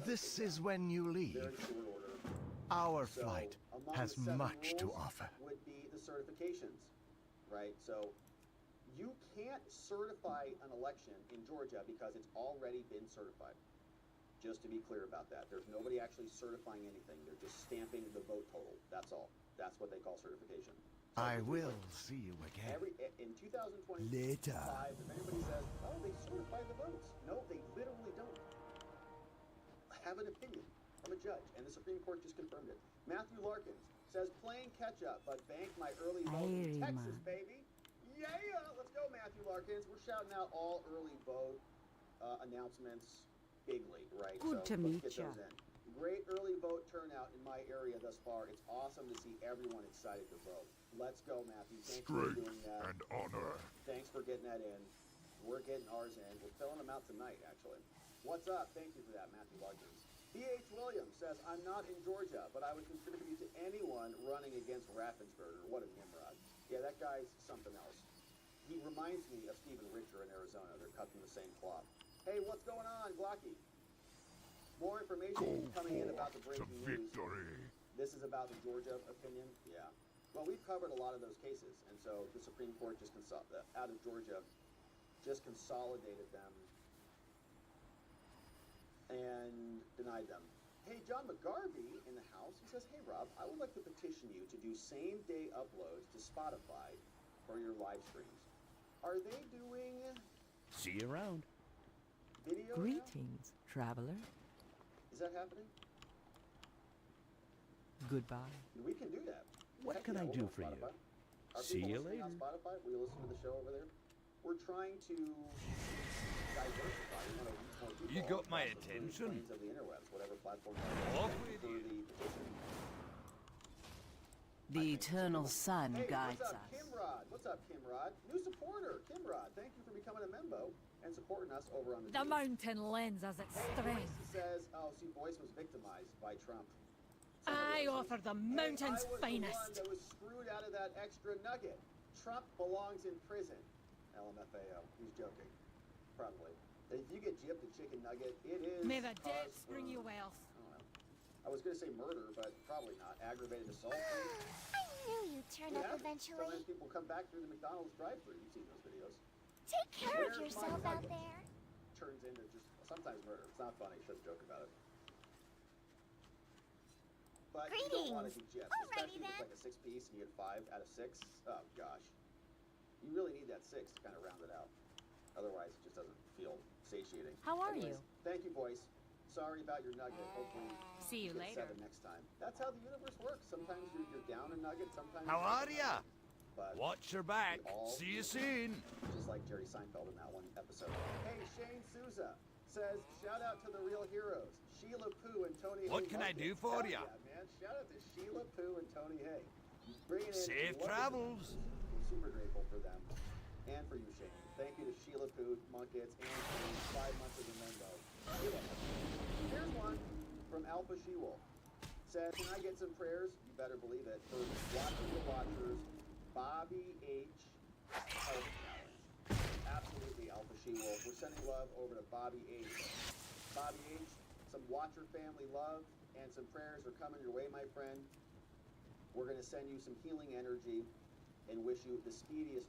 This is when you leave. Very short order. Our So, flight among has the 7 much to rules offer. would be the certifications, right? So you can't certify an election in Georgia because it's already been certified. Just to be clear about that. There's nobody actually certifying anything. They're just stamping the vote total. That's all. That's what they call certification. So I will see you again. in 2025, Later. if anybody says, oh, they certified the votes. No, they literally don't. Have an opinion from a judge, and the Supreme Court just confirmed it. Matthew Larkins says, playing catch-up, but bank my early vote in Texas, baby. Yeah! Let's go, Matthew Larkins. We're shouting out all early vote announcements bigly, right? Good so to meet let's get ya. those in. Great early vote turnout in my area thus far. It's awesome to see everyone excited to vote. Let's go, Matthew. Thanks for doing that. And honor. Thanks for getting that in. We're getting ours in. We're filling them out tonight, actually. What's up? Thank you for that, Matthew Larkins. B.H. Williams says, I'm not in Georgia, but I would contribute to anyone running against Raffensperger. What a Nimrod. Yeah, that guy's something else. He reminds me of Stephen Richer in Arizona. They're cut from the same cloth. Hey, what's going on, Glocky? More information coming in about the breaking news. This is about the Georgia opinion? Yeah. Well, we've covered a lot of those cases, and so the Supreme Court just out of Georgia just consolidated them and denied them. Hey, John McGarvey in the house, he says, hey, Rob, I would like to petition you to do same-day uploads to Spotify for your live streams. Are they doing See you around. video now? Greetings, traveler. Is that happening? Goodbye. We can do that. What Heck can yeah, I we'll do go on for you? Spotify. Are See people you listening later. on Spotify? Will you listen to the show over there? We're trying to diversify. We want to reach more people. You got my across the attention. plains of the interwebs, whatever platform. Off Thank you with for you. the petition. The eternal sun Hey, guides what's up, us. Kimrod? What's up, Kimrod? New supporter, Kimrod. Thank you for becoming a member and supporting us over on the The team. mountain lends us its Hey, strength. Boyce says, oh, see, Boyce was victimized by Trump. I Somebody else offer says, the hey, mountain's I was finest. the one that was screwed out of that extra nugget. Trump belongs in prison. LMFAO. He's joking. Probably. If you get gypped a chicken nugget, it is. May the cause depths for, bring you wealth. I don't know. I was going to say murder, but probably not. Aggravated assault. I knew you'd turn up eventually. Sometimes people come back through the McDonald's drive-thru. You've seen those videos. Take care of Where's my yourself out nugget? there. Turns into just sometimes murder. It's not funny. Shouldn't joke about it. But you don't want to do gypped, Alrighty especially if it's like a 6-piece and you get 5 out of 6. Oh gosh, you really need that 6 to kind of round it out. Otherwise, it just doesn't feel satiating. How are Anyways, you? Thank you, boys. Sorry about your nugget. Hopefully, See you get later. 7 next time. That's how the universe works. Sometimes you're down a nugget. Sometimes. How you're are up a ya? nugget. But Watch your back. we all See you do. soon. Just like Jerry Seinfeld in that one episode. Hey, Shane Souza says, shout out to the real heroes, Sheila Pooh and Tony Hay. What can I do for Hell ya? Yeah, man. Shout out to Sheila Pooh and Tony Hay. Bringing in Safe wonderful travels. news. I'm super grateful for them. And for you, Shane. Thank you to Sheila Pooh, Munkets, and Shane, 5 months of the limbo. Here's one from Alpha She-Wolf. Says, can I get some prayers? You better believe it. For Watching the Watchers, Bobby H. Health Challenge. Absolutely, Alpha She-Wolf. We're sending love over to Bobby H. Bobby H., some Watcher family love and some prayers are coming your way, my friend. We're going to send you some healing energy and wish you the speediest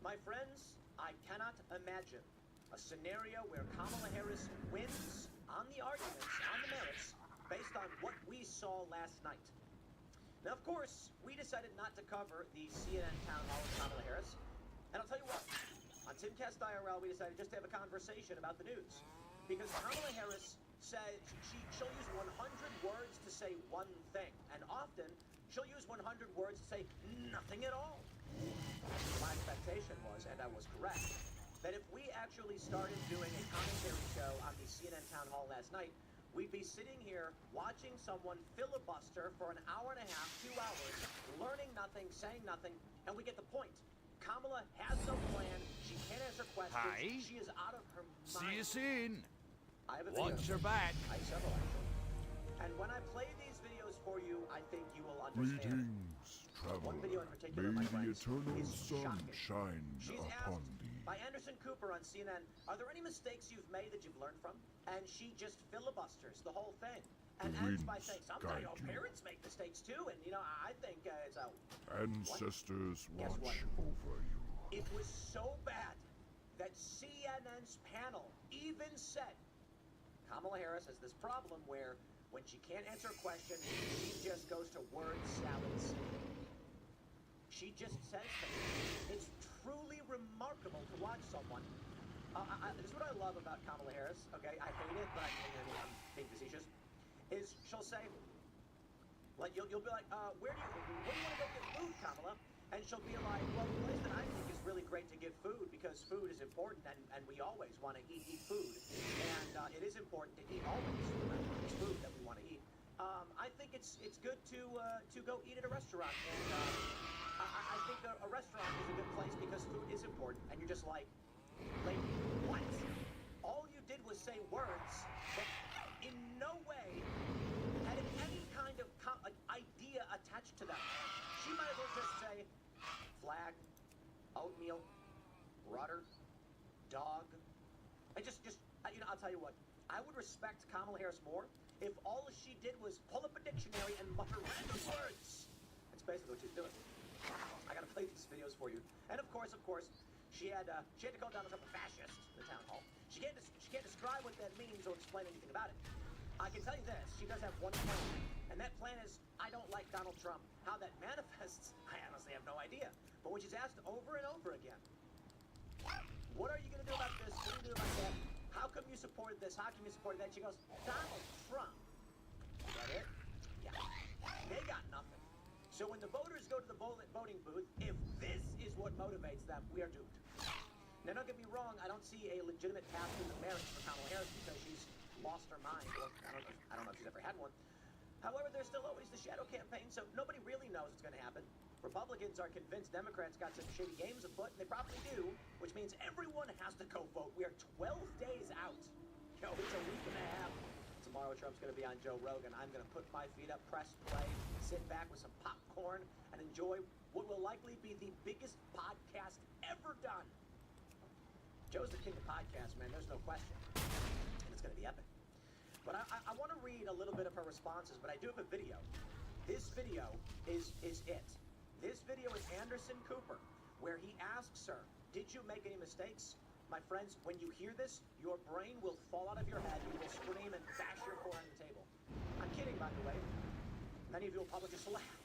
My friends, I cannot imagine a scenario where Kamala Harris wins on the arguments, on the merits, based on what we saw last night. Now, of course, we decided not to cover the CNN town hall of Kamala Harris. And I'll tell you what, on Timcast IRL, we decided just to have a conversation about the news. Because Kamala Harris says she'll use 100 words to say one thing, and often she'll use 100 words to say nothing at all. My expectation was, and I was correct, that if we actually started doing a commentary show on the CNN Town Hall last night, we'd be sitting here watching someone filibuster for an hour and a half, 2 hours, learning nothing, saying nothing, and we get the point. Kamala has no plan. She can't answer questions. Hi. She is out of her mind. See you soon. I have a video. Watch your back. I have several, actually. And when I play these videos for you, I think you will understand. Greetings, One video in traveler. particular, my May the friends, eternal is sun shocking. shine She's upon asked thee. by Anderson Cooper on CNN, are there any mistakes you've made that you've learned from? And she just filibusters the whole thing. And The ends by winds saying, sometimes guide your you. parents make mistakes too. And, I think it's a... Ancestors Guess what? watch over you. It was so bad that CNN's panel even said Kamala Harris has this problem where when she can't answer a question, she just goes to word salads. She just says things. It's truly remarkable to watch someone. This is what I love about Kamala Harris, okay? I hate it, but I'm being facetious. Is she'll say, like, you'll be like, where do you want to go get food, Kamala? And she'll be like, well, the place that I think is really great to get food because food is important and we always want to eat food. And it is important to eat always. It's food that we want to eat. I think it's good to go eat at a restaurant. And I think a restaurant is a good place because food is important. And you're just like, what? All you did was say words that in no way had any kind of idea attached to them. She might as well just say flag, oatmeal, rudder, dog. And just I'll tell you what, I would respect Kamala Harris more if all she did was pull up a dictionary and mutter random words. That's basically what she's doing. I gotta play these videos for you. And of course, she had to call Donald Trump a fascist in the town hall. She can't describe what that means or explain anything about it. I can tell you this, she does have one plan, and that plan is, I don't like Donald Trump. How that manifests, I honestly have no idea. But when she's asked over and over again, what are you going to do about this? What are you going to do about that? How come you supported this? How come you supported that? She goes, Donald Trump. Is that it? Yeah. They got nothing. So when the voters go to the voting booth, if this is what motivates them, we are doomed. Now, don't get me wrong, I don't see a legitimate path to the marriage for Kamala Harris because she's lost her mind, or I don't know if she's ever had one. However, there's still always the shadow campaign, so nobody really knows what's going to happen. Republicans are convinced Democrats got some shady games afoot, and they probably do, which means everyone has to go vote. We are 12 days out. It's a week and a half. Tomorrow, Trump's going to be on Joe Rogan. I'm going to put my feet up, press play, sit back with some popcorn, and enjoy what will likely be the biggest podcast ever done. Joe's the king of podcasts, man. There's no question. And it's going to be epic. But I want to read a little bit of her responses, but I do have a video. This video is it. This video is Anderson Cooper, where he asks her, did you make any mistakes? My friends, when you hear this, your brain will fall out of your head. You will scream and bash your forehead on the table. I'm kidding, by the way. Many of you will probably just laugh.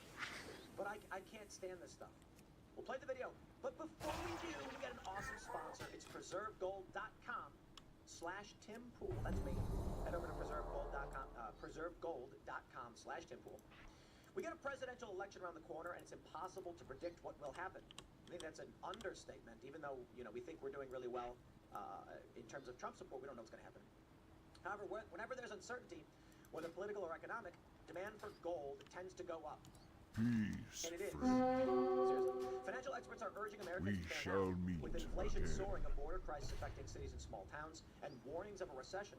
But I can't stand this stuff. We'll play the video. But before we do, we got an awesome sponsor. It's preservegold.com/TimPool. That's me. Head over to preservegold.com/TimPool. We got a presidential election around the corner, and it's impossible to predict what will happen. I think that's an understatement, even though, we think we're doing really well in terms of Trump support. We don't know what's going to happen. However, whenever there's uncertainty, whether political or economic, demand for gold tends to go up. Peace, And it is. friend. Seriously. Financial experts are urging Americans We to stand shall out. meet With inflation again. soaring, a border crisis affecting cities and small towns, and warnings of a recession.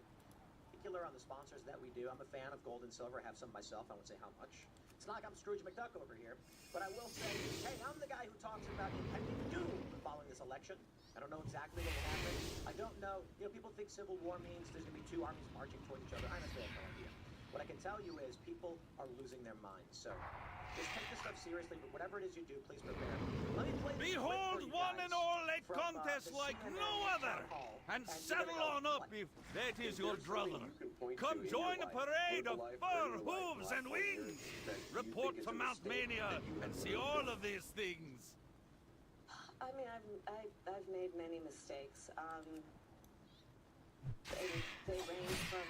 Particular on the sponsors that we do. I'm a fan of gold and silver. I have some myself. I won't say how much. It's not like I'm Scrooge McDuck over here. But I will say, hey, I'm the guy who talks about impending doom following this election. I don't know exactly what will happen. I don't know. People think civil war means there's going to be two armies marching toward each other. I honestly have no idea. What I can tell you is people are losing their minds. So just take this stuff seriously, but whatever it is you do, please prepare. Let me play this clip Behold, for you one guys and all a from, contest the like CNN no other. Town Hall, And you're settle gonna go, on up what? if that is your There's something brother. you can point Come to in join your a life, parade your of life, fur, or your life, hooves, and last 4 years wings. that you Report think is to a Mount mistake Mania that you and have see learned all from. of these things. I mean, I've made many mistakes. They range from,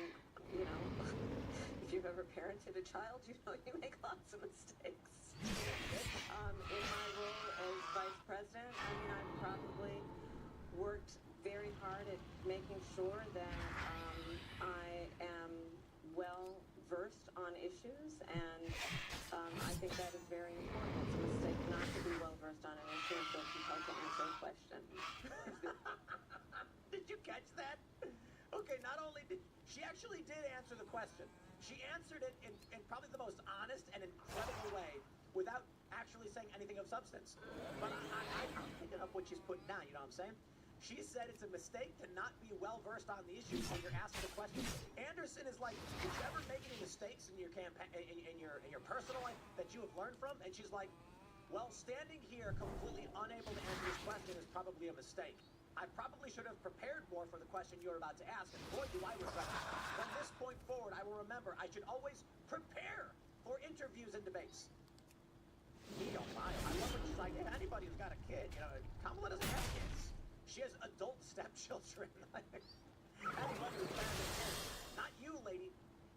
parented a child, you know you make lots of mistakes. In my role as vice president, I mean, I've probably worked very hard at making sure that I am well versed on issues, and I think that is very important. It's a mistake not to be well versed on an issue so it's hard to answer a question. Did you catch that? Okay, not only did she actually did answer the question. She answered it in probably the most honest and incredible way without actually saying anything of substance. But I'm picking up what she's putting down, you know what I'm saying? She said it's a mistake to not be well-versed on the issues when you're asking the question. Anderson is like, did you ever make any mistakes in your campaign, in your personal life that you have learned from? And she's like, well, standing here completely unable to answer this question is probably a mistake. I probably should have prepared more for the question you're about to ask, and boy, do I regret it. From this point forward, I will remember I should always prepare for interviews and debates. Oh my, I love when she's like, hey, anybody who's got a kid, you know, Kamala doesn't have kids. She has adult stepchildren. Anybody who's got a kid, not you, lady.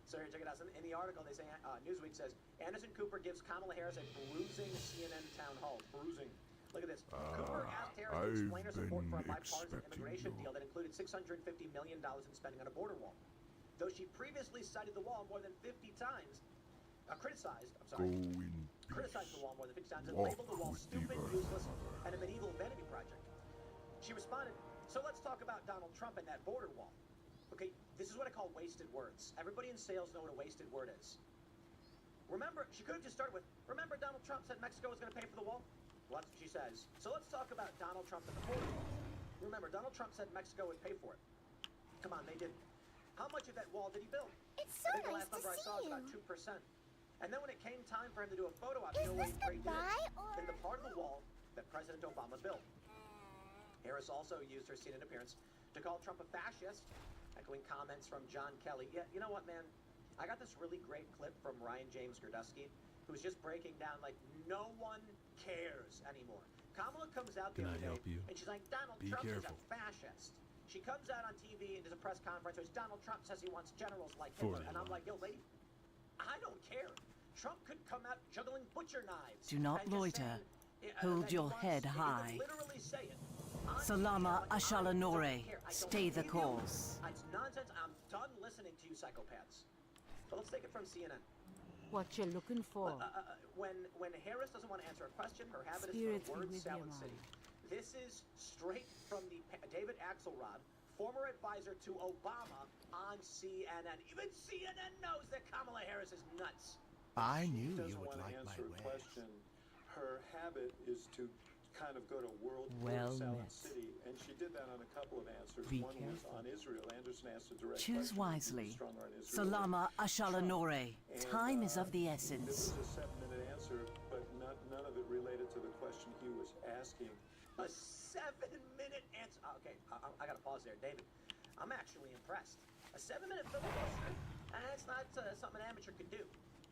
So here, check it out. In the article, they say, Newsweek says, Anderson Cooper gives Kamala Harris a bruising CNN town hall. Bruising. Look at this. Cooper asked Harris to explain her support for a bipartisan immigration deal that included $650 million in spending on a border wall. Though she previously cited the wall more than 50 times, criticized the wall more than 50 times and labeled the wall stupid, useless, and a medieval vanity project. She responded, so let's talk about Donald Trump and that border wall. Okay, this is what I call wasted words. Everybody in sales know what a wasted word is. Remember, she could have just started with, remember Donald Trump said Mexico was going to pay for the wall? Well, that's what she says. So let's talk about Donald Trump and the border wall. Remember, Donald Trump said Mexico would pay for it. Come on, they didn't. How much of that wall did he build? It's so I think the nice last number I to saw was see about you. 2%. And then when it came time for him to do a photo op, Is you know this where he did goodbye it? or... In the part of the wall that President Obama built. Harris also used her CNN appearance to call Trump a fascist, echoing comments from John Kelly. Yeah, you know what, man? I got this really great clip from Ryan James Gerdusky, who's just breaking down like no one cares anymore. Kamala comes out the other day, and she's like, Donald Trump is a fascist. She comes out on TV and does a press conference where Donald Trump says he wants generals like Hitler. And I'm like, yo, lady, I don't care. Trump could come out juggling butcher knives. Do not and just loiter. saying, Hold that he your wants- head he could high. literally say it. On Salama TV, I'm like, I Ashalanore. don't care. I don't Stay the believe you. course. It's nonsense. I'm done listening to you psychopaths. But let's take it from CNN. What you're looking for. When Harris doesn't want to answer a question, her habit Spirits is be for word with salad you, city. man. This is straight from the David Axelrod, former advisor to Obama on CNN. Even CNN knows that Kamala Harris is nuts. I She knew doesn't you would want to like my answer a wares. question. Her habit is to kind of go to Well Salad met. City, and she did that on a couple of answers. Be One was careful. on Israel. Anderson asked a direct Choose question. wisely. He was stronger on Israel than Salama Ashalanore. And, Time is of the It essence. was a 7-minute answer, but none of it related to the question he was asking. A 7-minute answer. Okay, I gotta pause there, David. I'm actually impressed. A 7-minute filibuster? That's not something an amateur could do.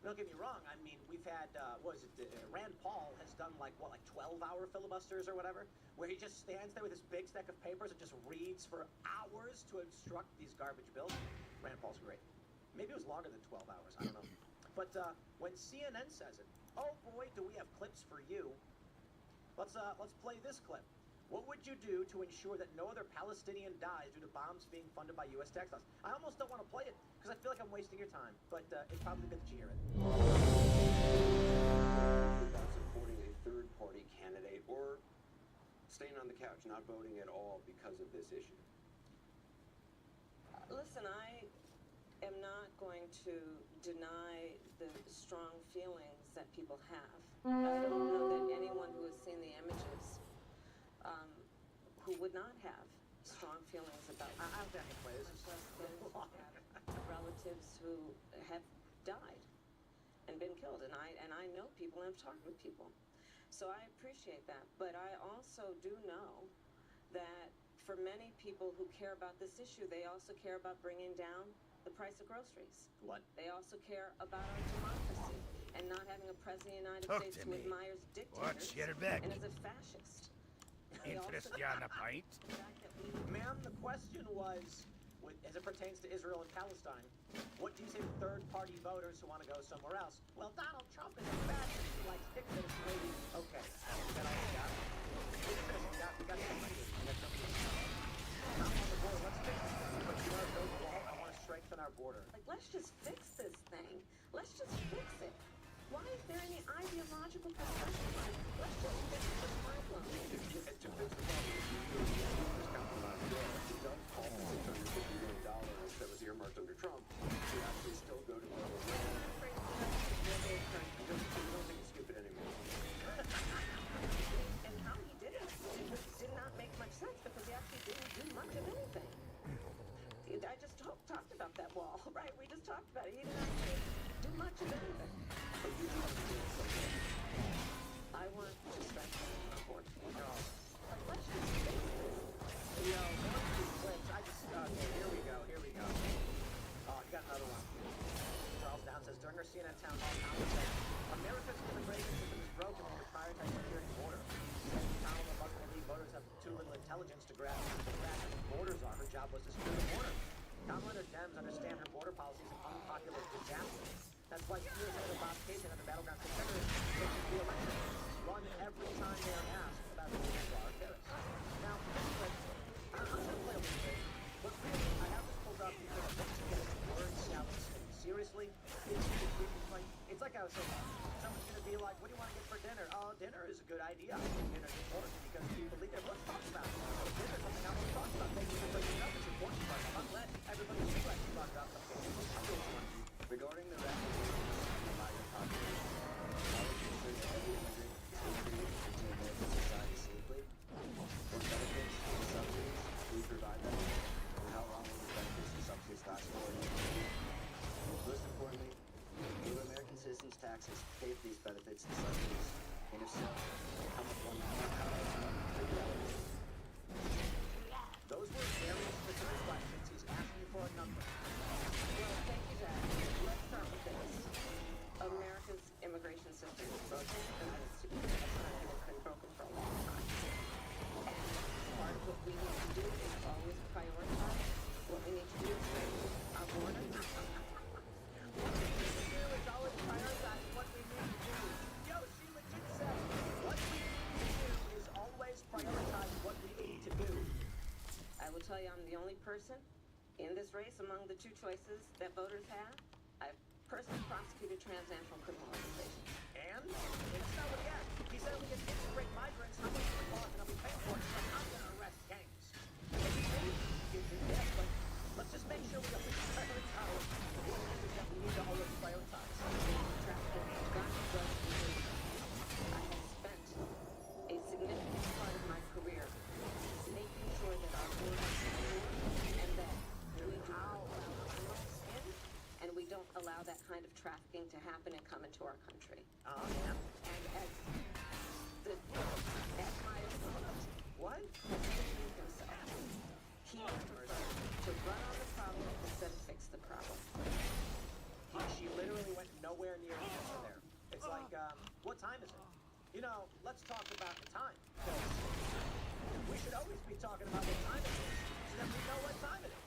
Don't get me wrong. I mean, we've had Rand Paul has done like 12-hour filibusters or whatever, where he just stands there with his big stack of papers and just reads for hours to obstruct these garbage bills. Rand Paul's great. Maybe it was longer than 12 hours. I don't know. But when CNN says it, oh boy, do we have clips for you. Let's play this clip. What would you do to ensure that no other Palestinian dies due to bombs being funded by U.S. tax dollars? I almost don't want to play it because I feel like I'm wasting your time, but it's probably good that you hear it. About supporting a third-party candidate or staying on the couch, not voting at all because of this issue? Listen, I am not going to deny the strong feelings that people have. I don't know that anyone who has seen the images who would not have strong feelings about I don't think I can play this. much less those who have relatives who have died and been killed. And I know people and have talked with people. So I appreciate that. But I also do know that for many people who care about this issue, they also care about bringing down the price of groceries. What? They also care about our democracy and not having a president of the United Talk States to who me. admires dictators What's your back? and is a fascist. They also Interest you on a pint? the fact that we Ma'am, the question was, as it pertains to Israel and Palestine, what do you say to third-party voters who want to go somewhere else? Well, Donald Trump is a fascist. He likes dictators. Maybe. Okay. Is that all we got? We got somebody. We got somebody. I'm on the board. Let's fix this thing. But you want to build a wall? I want to strengthen our border. Like, let's just fix this thing. Let's just fix it. Why is there any ideological discussion? Let's just fix the problem. To fix the problem, you compromise there. If you don't call for $650 million that was earmarked under Trump, you actually still go to vote. You don't think it's stupid anymore. And how he did it did not make much sense because he actually didn't do much of anything. I just talked about that wall, right? We just talked about it. He didn't actually do much of anything. But you do have to do something. I want to strengthen our board. No. Like, let's just fix this. Yo, here we go. Oh, you got another one. Charles Down says, during our CNN town hall, Cano said, America's immigration system is broken when we prioritize security border. Cano, the Muslim elite voters have too little intelligence to grasp the fact that the borders are. Her job was to secure the border. Cano and her Dems understand her border policy is an unpopular disaster. That's why she was head of Bob Casey and the battlegrounds contenders versus the election. Run every time they are asked about the war terrorists. Now, I'm going to play a little bit, but really, I have this pulled up because once again, word salad. Seriously, it's like I was saying, someone's going to be like, what do you want to get for dinner? Oh, dinner is a good idea. Dinner is important because people eat it. Let's talk about it. Dinner is something I want to talk about. Thank you for bringing it up. It's important, but I'm glad everybody's glad to talk about something. Regarding the ratification of the migrant population, politicians and every immigrant is free to live in society safely. What benefits and subsidies we provide them, and how long will the benefits and subsidies last for? Most importantly, will American citizens' taxes pay for these benefits and subsidies? And if so, how much will Those were very specific questions. He's asking for a number. Well, thank you, Jack. Let's start with this. America's immigration system is broken, and it's been broken for a long time. And part of what we need to do is always prioritize. What we need to do is strengthen our border. What we need to do is always prioritize what we need to do. Yo, she legit said, what we need to do is always prioritize what we need to do. I will tell you, I'm the only person in this race among the two choices that voters have. I've personally prosecuted transnational criminal organizations. And it's not what he asked. He said we can integrate migrants. How much will it cost? And I'll be paying for it. So I'm going to arrest gangs. Yes, but let's just make sure we always prioritize what it is that we need to always prioritize. Trafficking has got to go completely. I have spent a significant part of my career making sure that our borders are secure and that we do not allow criminals in, and we don't allow that kind of trafficking to happen and come into our country. Yeah. And as my opponent, What? has deceived himself. He prefers to run on the problem instead of fix the problem. She literally went nowhere near the answer there. It's like, what time is it? You know, let's talk about the time. We should always be talking about what time it is, so that we know what time it is.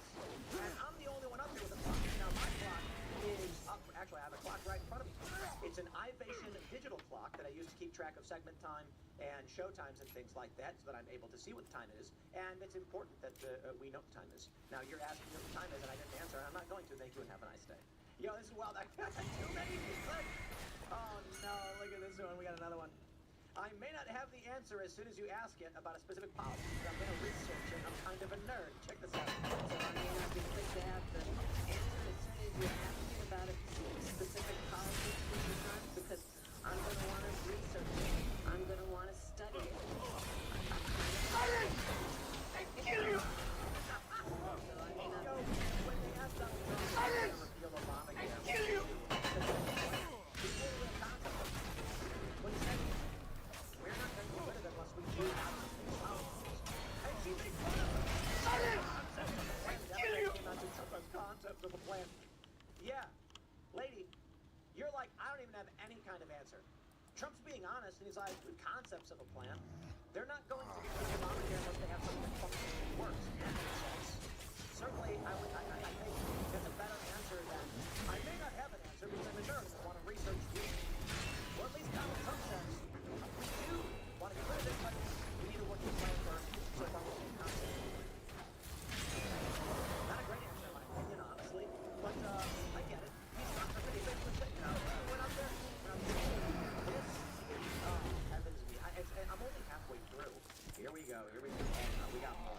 And I'm the only one up here with a clock. Now, my clock is up. Actually, I have a clock right in front of me. It's an Ivation digital clock that I use to keep track of segment time and show times and things like that, so that I'm able to see what the time is. And it's important that we know what the time is. Now, you're asking me what the time is, and I didn't answer, and I'm not going to. Thank you, and have a nice day. Yo, this is wild. I got too many. Oh, no. Look at this one. We got another one. I may not have the answer as soon as you ask it about a specific policy, but I'm going to research it. I'm kind of a nerd. Check this out. So I may not be quick to have the answer as soon as you ask me about a specific policy future time, because I'm going to want to research it. I'm going to want to study it. I kill you! Yo, when they asked Donald Trump to repeal Obamacare, I kill you! When he said, we're not going to get rid of it unless we do have something policies. And she made fun of us. I kill you! Concepts of a plan. Yeah, lady, you're like, I don't even have any kind of answer. Trump's being honest, and he's like, with concepts of a plan. They're not going to get rid of Obamacare unless they have something that functionally works. That makes sense. So certainly, I think it's a better answer than, I may not have an answer because I'm a nerd and I want to research you. Or at least Donald Trump says, we do want to get rid of it, but we need to work this plan first. So far, we're getting concept. Not a great answer, in my opinion, honestly. But, I get it. He's not a pretty big mistake. No, we're not there. We're not there. This is, heavens me. I'm only halfway through. Here we go. Here we go. We got more.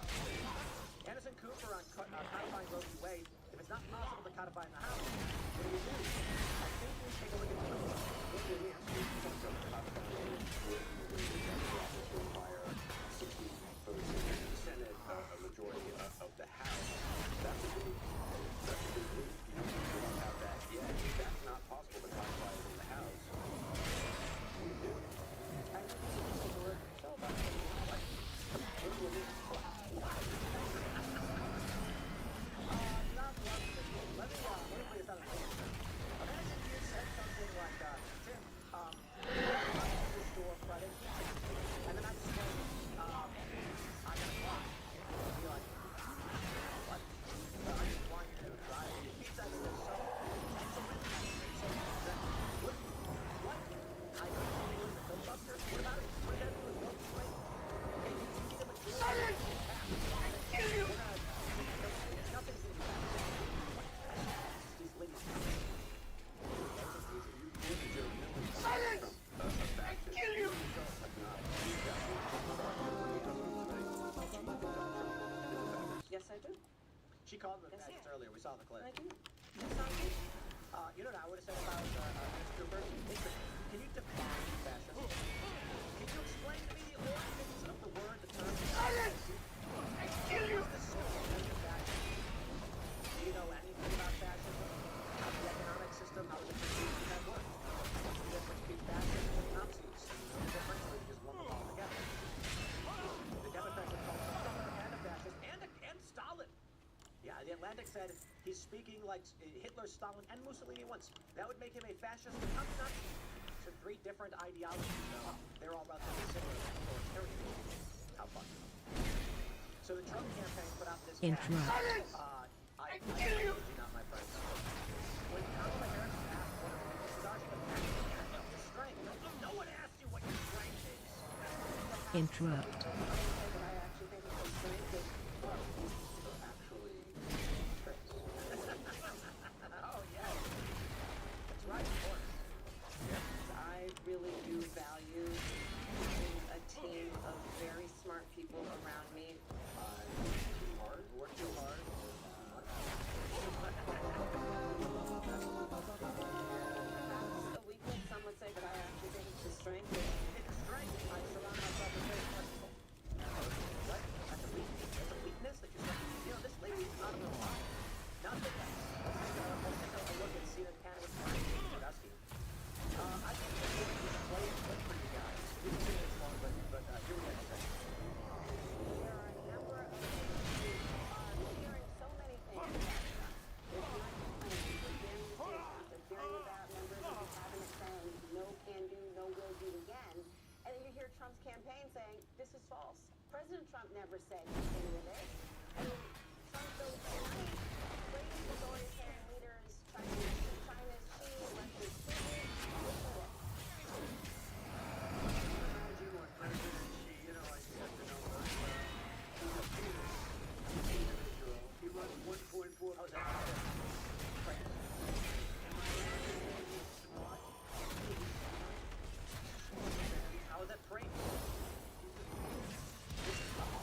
Anderson Cooper on codifying Roe v. Wade. If it's not possible to codify in the House, what do we do? I think we take a look at the what do we actually require 60 votes in the Senate, a majority of the House. That's a big leap. We don't have that yet. That's not possible to codify it in the House. We do. I think we should take a look. So about let me put this on a list. Imagine you said something like, Tim, this door credit, and then I'm just going, I got a clock. And you're like, what? Well, I just want you to try it. He said it was so excellent. What? I don't know if it's a filibuster. What about it? What does that do with vote swing? Okay, you need a majority. Silence! Nothing's going to be happening. These ladies. Silence! I kill you! Yes, I do. She called him a Yes, fascist yeah. earlier. We saw the clip. I do. Yes, I do. You know what I would have said about Mr. Cooper? Can you define fascism? Can you explain to me the origins of the word, the term? Silence! I kill you! Do you know anything about fascism? How the economic system, how the perceived that works? What's the difference between fascists and Nazis? No difference, or you just lump them all together. The Democrats have called Trump and a fascist, and Stalin. Yeah, The Atlantic said he's speaking like Hitler, Stalin, and Mussolini once. That would make him a fascist and not a Nazi. So 3 different ideologies, though. They're all relatively similar to authoritarian. How fun. So the Trump campaign put out this Interrupt. I kill you! Not my friends. When Kamala Harris asked what her weaknesses are, she goes, your strength. No one asked you what your strength is. Interrupt. I actually think it's a strength is Actually, tricks. Oh, yeah. That's right, of course. I really do value having a team of very smart people around me. Work too hard. Perhaps a weakness, some would say, but I actually think it's a strength. It's a strength. I surround myself with very smart people. What? That's a weakness? That's a weakness that you're saying? You know, this lady's out of her mind. Nothing less. Let's take a look at Cena Cano with Brian Velasquez. I think this is a play clip for you guys. We can see this one, but here we go. There are a number of things who are hearing so many things. It's my complaint. We're hearing decisions. We're hearing about members of the cabinet saying no can do, no will do again. And then you hear Trump's campaign saying this is false. President Trump never said any of this. I mean, Trump goes tonight, praising authoritarian leaders, China's Xi, Russia's Putin. Listen to this. Imagine what President Xi, you know, I just have to know that he's a penis individual. He runs 1.4. How's that? How is that praise?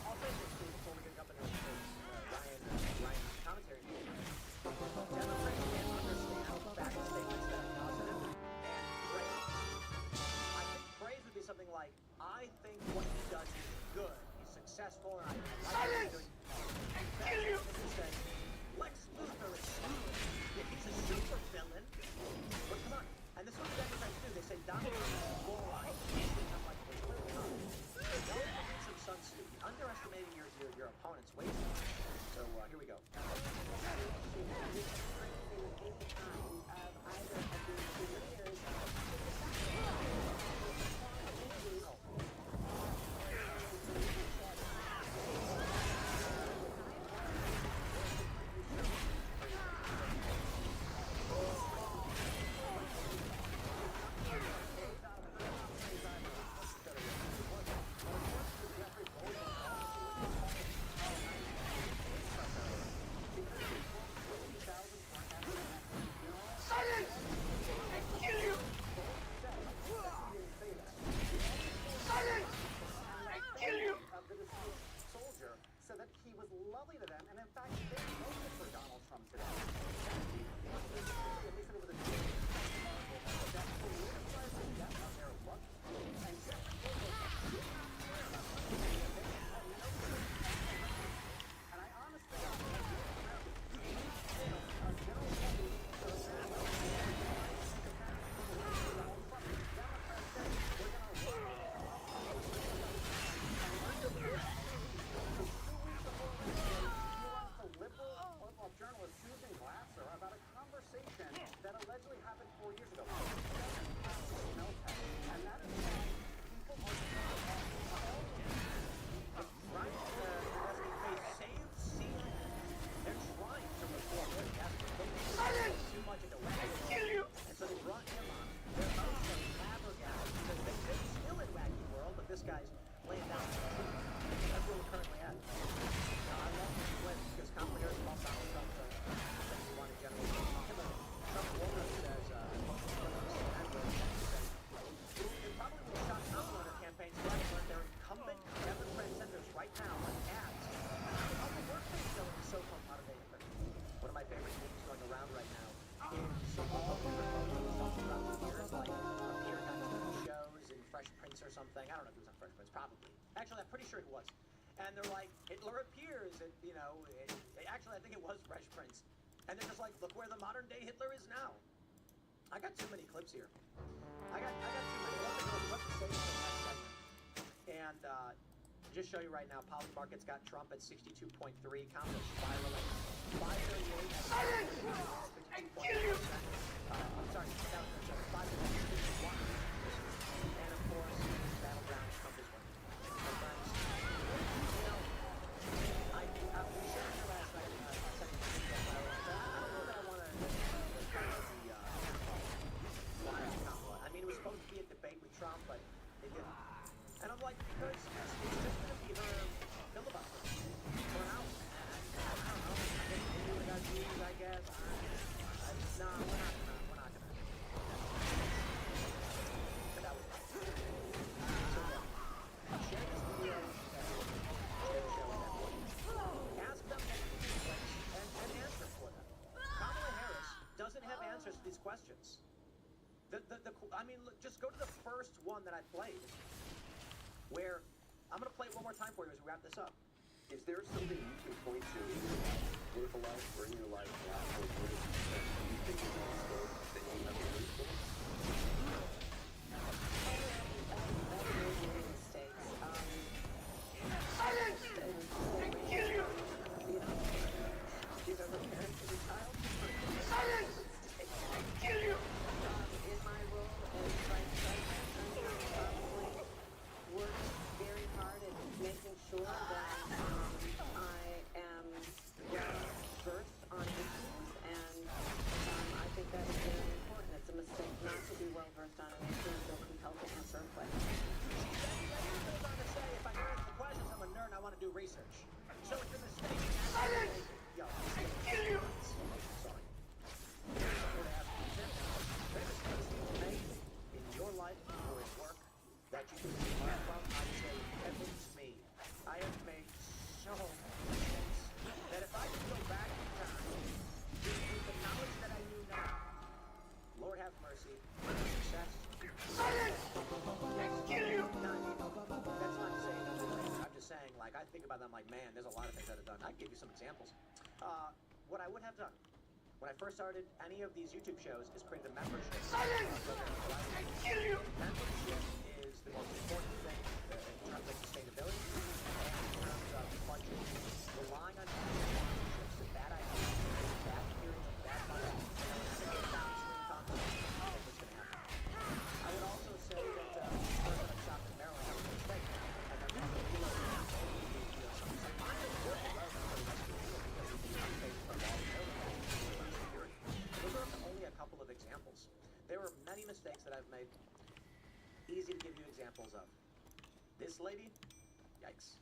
I'll say this to you. something. I don't know if he was on Fresh Prince, probably. Actually, I'm pretty sure he was. And they're like, Hitler appears, and, you know, actually, I think it was Fresh Prince. And they're just like, look where the modern day Hitler is now. I got too many clips here. I got too many. Let's save it for the next segment. And just show you right now, Polymarket's got Trump at 62.3, Cano spiraling 538 at 52.4%. I'm sorry, that was 551. And of course, battlegrounds, Trump is winning. My friends, you know, we shared here last night, setting the video file. I don't know that I want to the live conflict. I mean, it was supposed to be a debate with Trump, but it didn't. And I'm like, because it's just going to be her filibuster for an hour. And I don't know. I think maybe we got views, I guess. No, we're not gonna. But that was fun. So yeah, share this video. Share the show with everyone. Ask them and answer for them. Kamala Harris doesn't have answers to these questions. I mean, look, just go to the first one that I played. Where, I'm going to play it one more time for you as we wrap this up. Is there something you can point to in your political life or in your life now or that you think is a mistake that you have to lose for? Sure that I am well-versed on issues, and I think that is very important. It's a mistake not to be well-versed on an issue and feel compelled to answer a question. She goes on to say, if I hear the questions, I'm a nerd and I want to do research. So it's a mistake. Yo, kill you! Sorry. There is things in your life or at work that you can learn from. I say, heavens me. I have made so many mistakes that if I could go back in time with the knowledge that I knew now, Lord have mercy, success. Kill you! That's not saying nothing. I'm just saying, like, I think about them like, man, there's a lot of things I'd have done. I'd give you some examples. What I would have done when I first started any of these YouTube shows is create a membership. Kill you! Membership is the most important thing in terms of sustainability, and in terms of budget. Relying on sponsorships is a bad idea. Bad periods of bad money. Downstream content. That's what's going to happen. I would also say that the person that shop in Maryland has a mistake. And then some minor work those are only a couple of examples. There were many mistakes that I've made. Easy to give you examples of. This lady, yikes.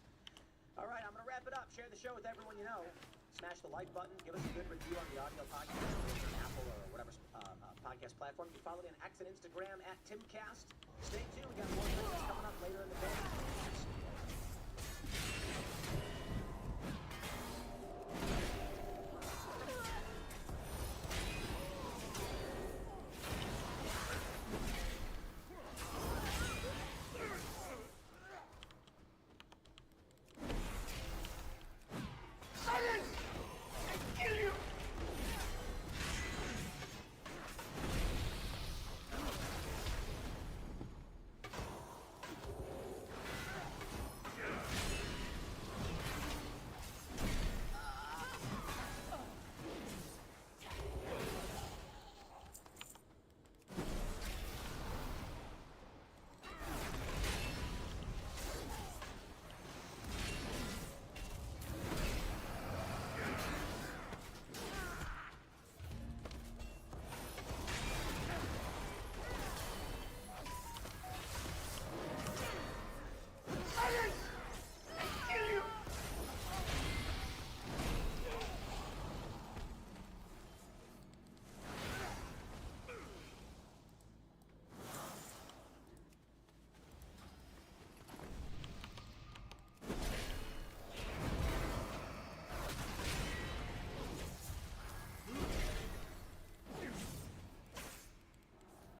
All right, I'm going to wrap it up. Share the show with everyone you know. Smash the like button. Give us a good review on the audio podcast, on Apple or whatever podcast platform. You can follow me on X and Instagram at TimCast. Stay tuned. We got more things coming up later in the day.